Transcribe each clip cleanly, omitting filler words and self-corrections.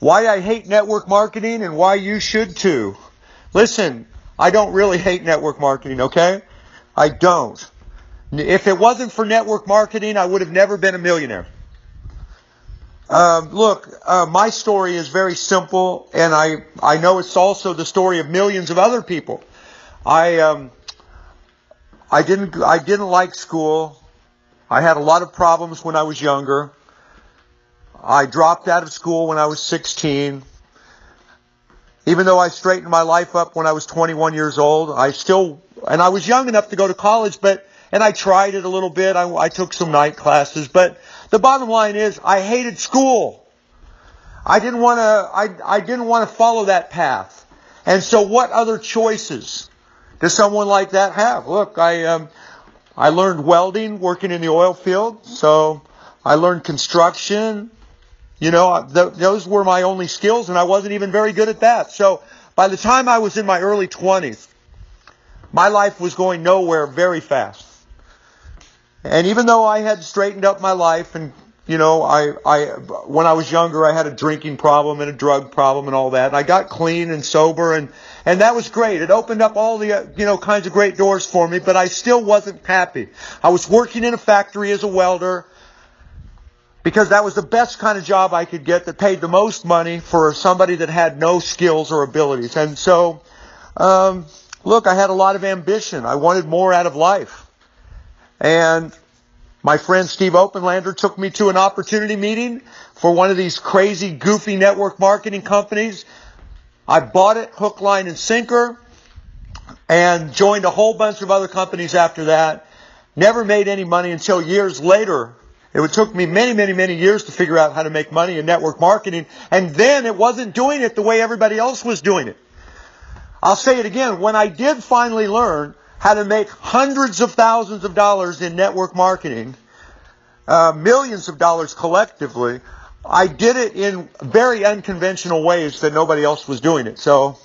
Why I hate network marketing and why you should too. Listen, I don't really hate network marketing, okay? I don't. If it wasn't for network marketing, I would have never been a millionaire. My story is very simple, and I know it's also the story of millions of other people. I didn't like school. I had a lot of problems when I was younger. I dropped out of school when I was 16. Even though I straightened my life up when I was 21 years old, I was young enough to go to college, and I tried it a little bit. I took some night classes, but the bottom line is I hated school. I didn't want to follow that path. And so what other choices does someone like that have? Look, I learned welding working in the oil field, so I learned construction. Those were my only skills, and I wasn't even very good at that. So by the time I was in my early 20s, my life was going nowhere very fast. And even though I had straightened up my life, and when I was younger, I had a drinking problem and a drug problem and all that. And I got clean and sober, and that was great. It opened up all the kinds of great doors for me, but I still wasn't happy. I was working in a factory as a welder, because that was the best kind of job I could get that paid the most money for somebody that had no skills or abilities. And so, I had a lot of ambition. I wanted more out of life. And my friend Steve Openlander took me to an opportunity meeting for one of these crazy, goofy network marketing companies. I bought it hook, line, and sinker, and joined a whole bunch of other companies after that. Never made any money until years later. It took me many, many, many years to figure out how to make money in network marketing. And then it wasn't doing it the way everybody else was doing it. I'll say it again. When I did finally learn how to make hundreds of thousands of dollars in network marketing, millions of dollars collectively, I did it in very unconventional ways that nobody else was doing it. So,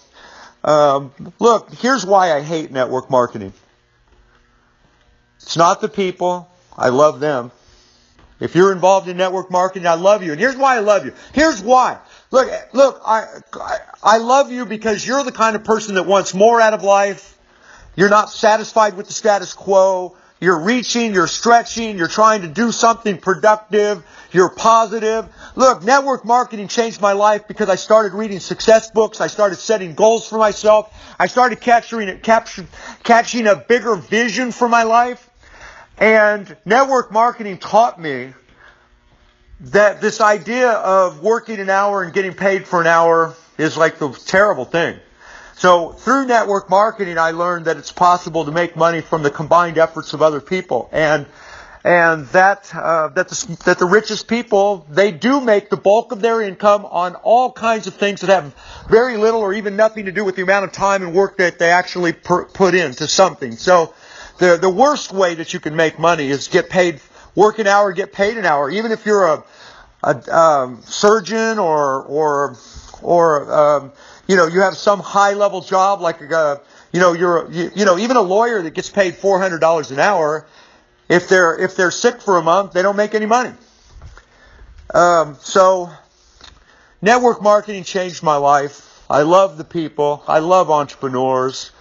here's why I hate network marketing. It's not the people. I love them. If you're involved in network marketing, I love you. And here's why I love you. Here's why. Look, I love you because you're the kind of person that wants more out of life. You're not satisfied with the status quo. You're reaching, you're stretching, you're trying to do something productive. You're positive. Look, network marketing changed my life because I started reading success books. I started setting goals for myself. I started catching a bigger vision for my life. And network marketing taught me that this idea of working an hour and getting paid for an hour is like the terrible thing. So through network marketing, I learned that it's possible to make money from the combined efforts of other people, and that the richest people, they do make the bulk of their income on all kinds of things that have very little or even nothing to do with the amount of time and work that they actually put into something. So the worst way that you can make money is get paid, work an hour, get paid an hour. Even if you're a surgeon or you have some high level job like even a lawyer that gets paid $400 an hour. If they're sick for a month, they don't make any money. So network marketing changed my life. I love the people. I love entrepreneurs.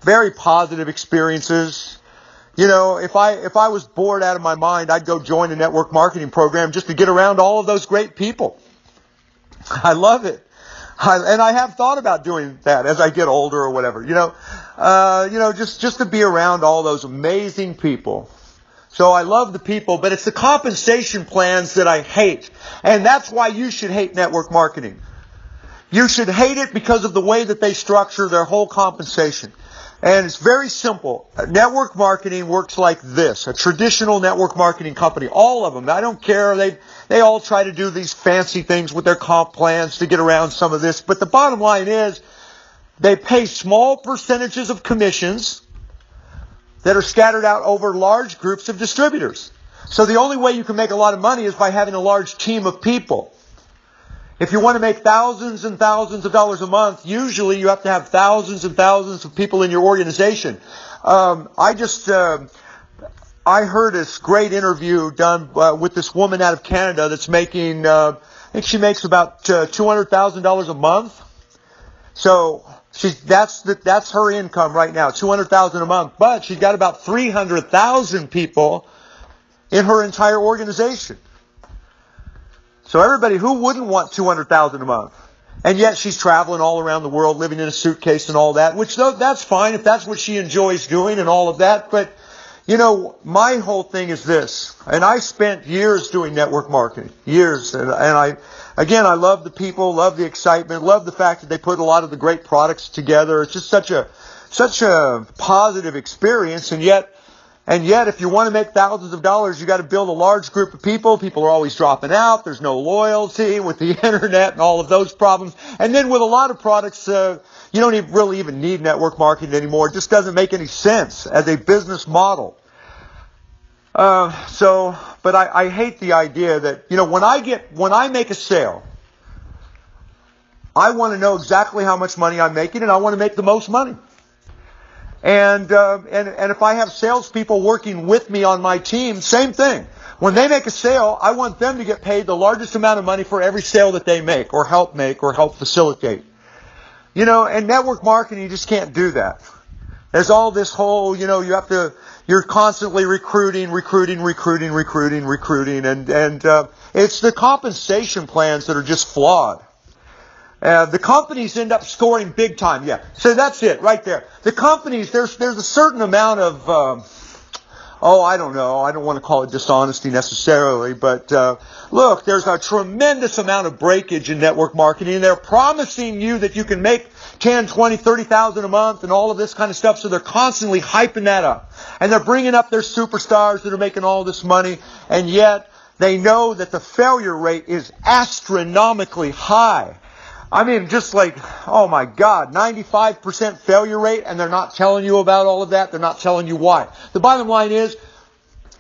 Very positive experiences. If I was bored out of my mind, I'd go join a network marketing program just to get around all of those great people. I love it. And I have thought about doing that as I get older or whatever. Just to be around all those amazing people. So I love the people, but it's the compensation plans that I hate. And that's why you should hate network marketing. You should hate it because of the way that they structure their whole compensation. And it's very simple. Network marketing works like this. A traditional network marketing company, all of them, I don't care. They all try to do these fancy things with their comp plans to get around some of this. But the bottom line is they pay small percentages of commissions that are scattered out over large groups of distributors. So the only way you can make a lot of money is by having a large team of people. If you want to make thousands and thousands of dollars a month, usually you have to have thousands and thousands of people in your organization. I heard this great interview done with this woman out of Canada that's making think she makes about $200,000 a month. So that's her income right now, $200,000 a month. But she's got about 300,000 people in her entire organization. So everybody, who wouldn't want $200,000 a month? And yet she's traveling all around the world, living in a suitcase and all that, which that's fine if that's what she enjoys doing and all of that. But, you know, my whole thing is this, and I spent years doing network marketing, years, and I love the people, love the excitement, love the fact that they put a lot of the great products together. It's just such a positive experience, and yet, if you want to make thousands of dollars, you got to build a large group of people. People are always dropping out. There's no loyalty with the internet and all of those problems. And then with a lot of products, you don't really even need network marketing anymore. It just doesn't make any sense as a business model. But I hate the idea that, you know, when I make a sale, I want to know exactly how much money I'm making, and I want to make the most money. And if I have salespeople working with me on my team, same thing. When they make a sale, I want them to get paid the largest amount of money for every sale that they make or help facilitate. You know, and network marketing, you just can't do that. There's all this whole, you know, you're constantly recruiting, and it's the compensation plans that are just flawed. The companies end up scoring big time. Yeah. So that's it right there. The companies, there's a certain amount of, I don't know. I don't want to call it dishonesty necessarily, but look, there's a tremendous amount of breakage in network marketing. They're promising you that you can make 10, 20, 30,000 a month and all of this kind of stuff. So they're constantly hyping that up. And they're bringing up their superstars that are making all this money. And yet they know that the failure rate is astronomically high. I mean, just like, oh my God, 95% failure rate, and they're not telling you about all of that. They're not telling you why. The bottom line is,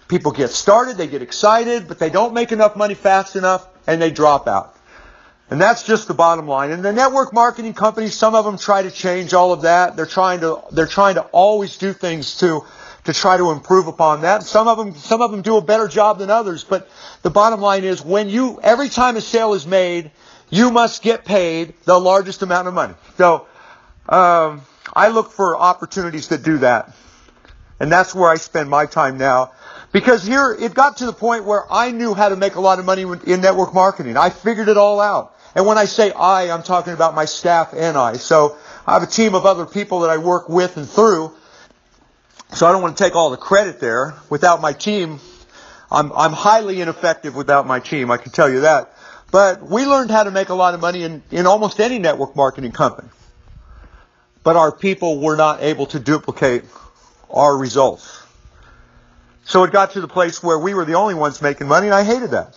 people get started, they get excited, but they don't make enough money fast enough, and they drop out. And that's just the bottom line. And the network marketing companies, some of them try to change all of that. They're trying to always do things to try to improve upon that. Some of them do a better job than others. But the bottom line is, every time a sale is made, you must get paid the largest amount of money. So I look for opportunities that do that. And that's where I spend my time now. Because here, it got to the point where I knew how to make a lot of money in network marketing. I figured it all out. And when I say I'm talking about my staff and I. So I have a team of other people that I work with and through. So I don't want to take all the credit there. Without my team, I'm highly ineffective without my team, I can tell you that. But we learned how to make a lot of money in almost any network marketing company. But our people were not able to duplicate our results. So it got to the place where we were the only ones making money, and I hated that.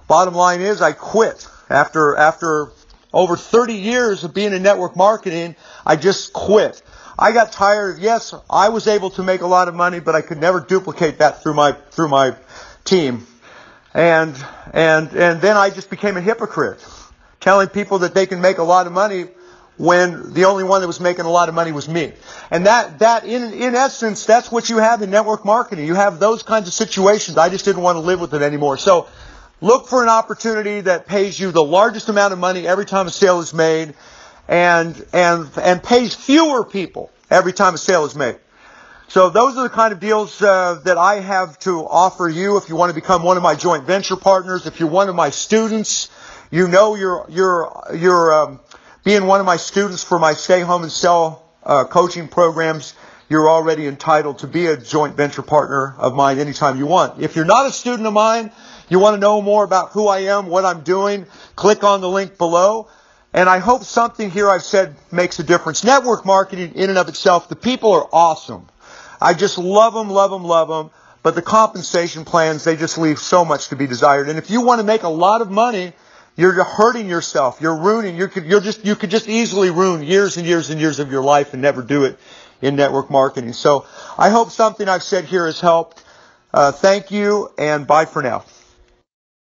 Bottom line is, I quit. After over 30 years of being in network marketing, I just quit. I got tired. Yes, I was able to make a lot of money, but I could never duplicate that through my team. And then I just became a hypocrite, telling people that they can make a lot of money when the only one that was making a lot of money was me. And that in essence, that's what you have in network marketing. You have those kinds of situations. I just didn't want to live with it anymore. So look for an opportunity that pays you the largest amount of money every time a sale is made, and pays fewer people every time a sale is made. So those are the kind of deals that I have to offer you if you want to become one of my joint venture partners. If you're one of my students, you know you're being one of my students for my Stay Home and Sell coaching programs. You're already entitled to be a joint venture partner of mine anytime you want. If you're not a student of mine, you want to know more about who I am, what I'm doing, click on the link below. And I hope something here I've said makes a difference. Network marketing in and of itself, the people are awesome. I just love them. But the compensation plans, they just leave so much to be desired. And if you want to make a lot of money, you're hurting yourself. You're ruining. You could just easily ruin years and years and years of your life and never do it in network marketing. So I hope something I've said here has helped. Thank you, and bye for now.